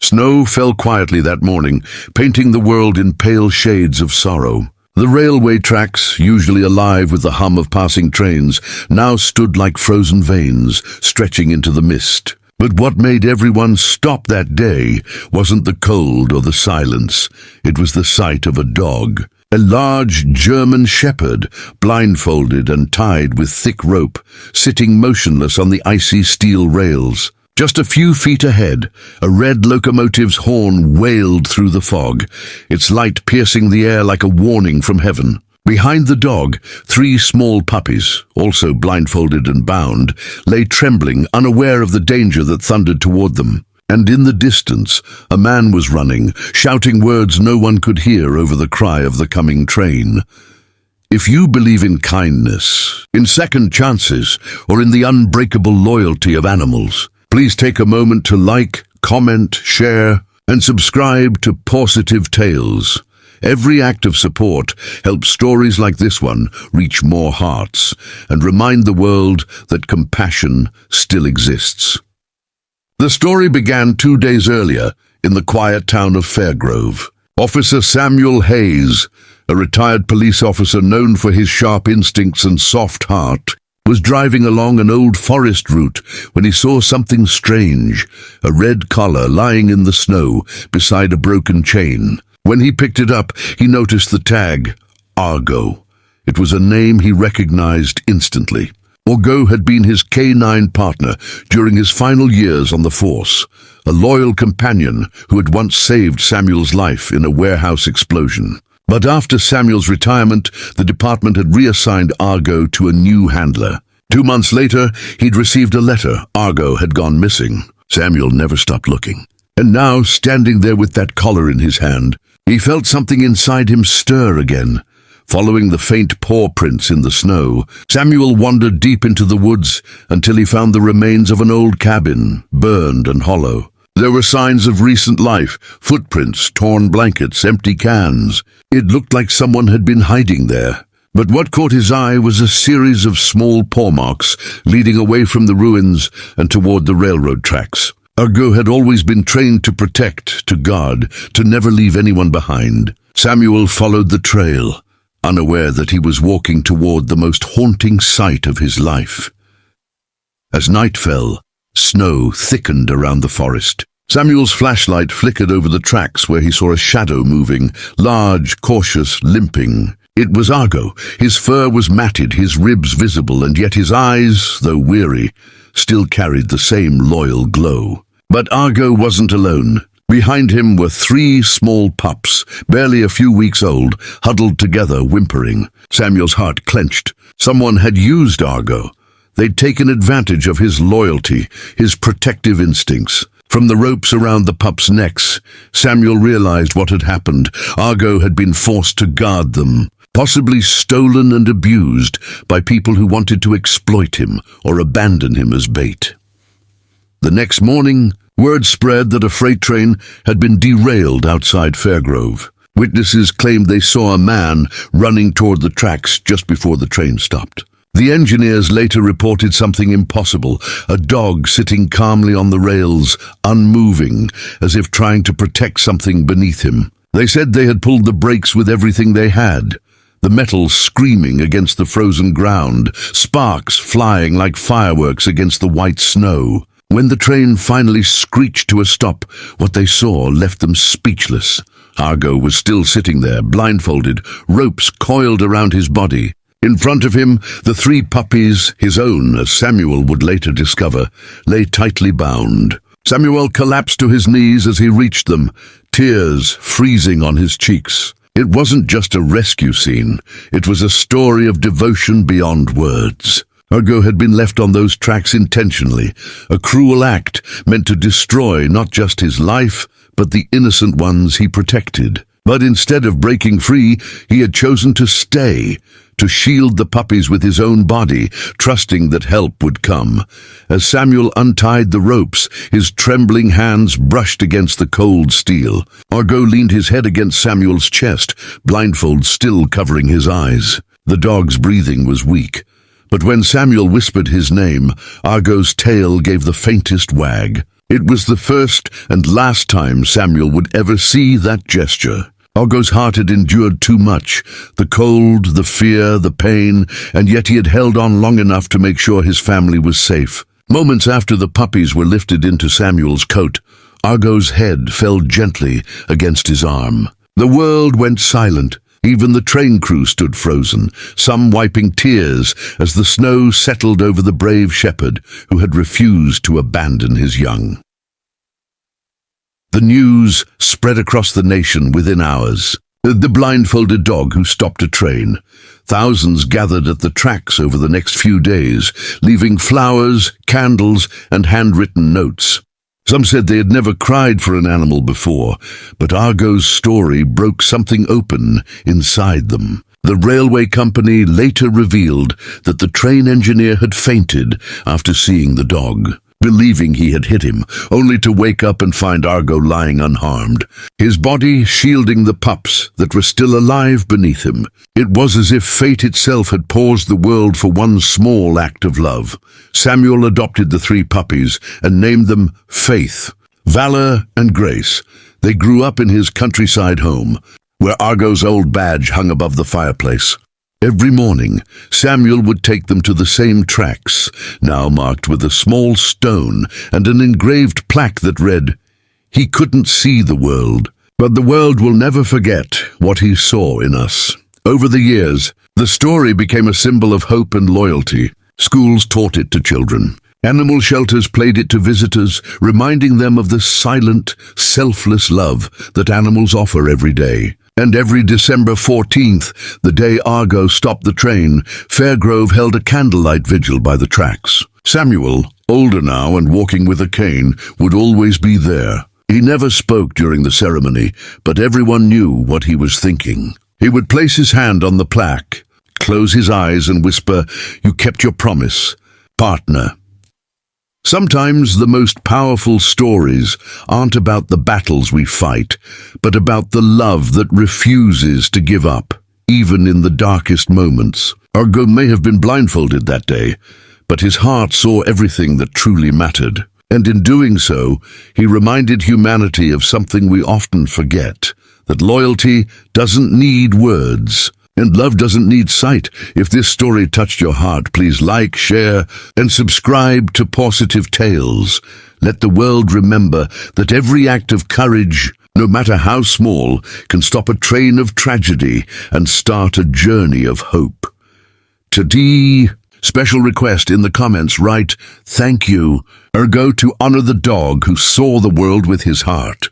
Snow fell quietly that morning, painting the world in pale shades of sorrow. The railway tracks, usually alive with the hum of passing trains, now stood like frozen veins, stretching into the mist. But what made everyone stop that day wasn't the cold or the silence. It was the sight of a dog. A large German shepherd, blindfolded and tied with thick rope, sitting motionless on the icy steel rails. Just a few feet ahead, a red locomotive's horn wailed through the fog, its light piercing the air like a warning from heaven. Behind the dog, 3 small puppies, also blindfolded and bound, lay trembling, unaware of the danger that thundered toward them. And in the distance, a man was running, shouting words no one could hear over the cry of the coming train. If you believe in kindness, in second chances, or in the unbreakable loyalty of animals, please take a moment to like, comment, share, and subscribe to Pawsitive Tales. Every act of support helps stories like this one reach more hearts and remind the world that compassion still exists. The story began 2 days earlier in the quiet town of Fairgrove. Officer Samuel Hayes, a retired police officer known for his sharp instincts and soft heart, was driving along an old forest route when he saw something strange, a red collar lying in the snow beside a broken chain. When he picked it up, he noticed the tag, Argo. It was a name he recognized instantly. Argo had been his canine partner during his final years on the force, a loyal companion who had once saved Samuel's life in a warehouse explosion. But after Samuel's retirement, the department had reassigned Argo to a new handler. 2 months later, he'd received a letter. Argo had gone missing. Samuel never stopped looking. And now, standing there with that collar in his hand, he felt something inside him stir again. Following the faint paw prints in the snow, Samuel wandered deep into the woods until he found the remains of an old cabin, burned and hollow. There were signs of recent life, footprints, torn blankets, empty cans. It looked like someone had been hiding there. But what caught his eye was a series of small paw marks leading away from the ruins and toward the railroad tracks. Argo had always been trained to protect, to guard, to never leave anyone behind. Samuel followed the trail, unaware that he was walking toward the most haunting sight of his life. As night fell, snow thickened around the forest. Samuel's flashlight flickered over the tracks where he saw a shadow moving, large, cautious, limping. It was Argo. His fur was matted, his ribs visible, and yet his eyes, though weary, still carried the same loyal glow. But Argo wasn't alone. Behind him were 3 small pups, barely a few weeks old, huddled together, whimpering. Samuel's heart clenched. Someone had used Argo. They'd taken advantage of his loyalty, his protective instincts. From the ropes around the pups' necks, Samuel realized what had happened. Argo had been forced to guard them, possibly stolen and abused by people who wanted to exploit him or abandon him as bait. The next morning, word spread that a freight train had been derailed outside Fairgrove. Witnesses claimed they saw a man running toward the tracks just before the train stopped. The engineers later reported something impossible, a dog sitting calmly on the rails, unmoving, as if trying to protect something beneath him. They said they had pulled the brakes with everything they had, the metal screaming against the frozen ground, sparks flying like fireworks against the white snow. When the train finally screeched to a stop, what they saw left them speechless. Argo was still sitting there, blindfolded, ropes coiled around his body. In front of him, the 3 puppies, his own, as Samuel would later discover, lay tightly bound. Samuel collapsed to his knees as he reached them, tears freezing on his cheeks. It wasn't just a rescue scene. It was a story of devotion beyond words. Argo had been left on those tracks intentionally, a cruel act meant to destroy not just his life, but the innocent ones he protected. But instead of breaking free, he had chosen to stay, to shield the puppies with his own body, trusting that help would come. As Samuel untied the ropes, his trembling hands brushed against the cold steel. Argo leaned his head against Samuel's chest, blindfold still covering his eyes. The dog's breathing was weak. But when Samuel whispered his name, Argo's tail gave the faintest wag. It was the first and last time Samuel would ever see that gesture. Argo's heart had endured too much, the cold, the fear, the pain, and yet he had held on long enough to make sure his family was safe. Moments after the puppies were lifted into Samuel's coat, Argo's head fell gently against his arm. The world went silent. Even the train crew stood frozen, some wiping tears as the snow settled over the brave shepherd who had refused to abandon his young. The news spread across the nation within hours. The blindfolded dog who stopped a train. Thousands gathered at the tracks over the next few days, leaving flowers, candles, and handwritten notes. Some said they had never cried for an animal before, but Argo's story broke something open inside them. The railway company later revealed that the train engineer had fainted after seeing the dog, believing he had hit him, only to wake up and find Argo lying unharmed, his body shielding the pups that were still alive beneath him. It was as if fate itself had paused the world for one small act of love. Samuel adopted the 3 puppies and named them Faith, Valor, and Grace. They grew up in his countryside home, where Argo's old badge hung above the fireplace. Every morning, Samuel would take them to the same tracks, now marked with a small stone and an engraved plaque that read, "He couldn't see the world, but the world will never forget what he saw in us." Over the years, the story became a symbol of hope and loyalty. Schools taught it to children. Animal shelters played it to visitors, reminding them of the silent, selfless love that animals offer every day. And every December 14th, the day Argo stopped the train, Fairgrove held a candlelight vigil by the tracks. Samuel, older now and walking with a cane, would always be there. He never spoke during the ceremony, but everyone knew what he was thinking. He would place his hand on the plaque, close his eyes and whisper, "You kept your promise, partner." Sometimes the most powerful stories aren't about the battles we fight, but about the love that refuses to give up, even in the darkest moments. Argo may have been blindfolded that day, but his heart saw everything that truly mattered. And in doing so, he reminded humanity of something we often forget, that loyalty doesn't need words. And love doesn't need sight. If this story touched your heart, please like, share, and subscribe to Pawsitive Tales. Let the world remember that every act of courage, no matter how small, can stop a train of tragedy and start a journey of hope. Today, special request in the comments, write, "Thank you," or go to honor the dog who saw the world with his heart.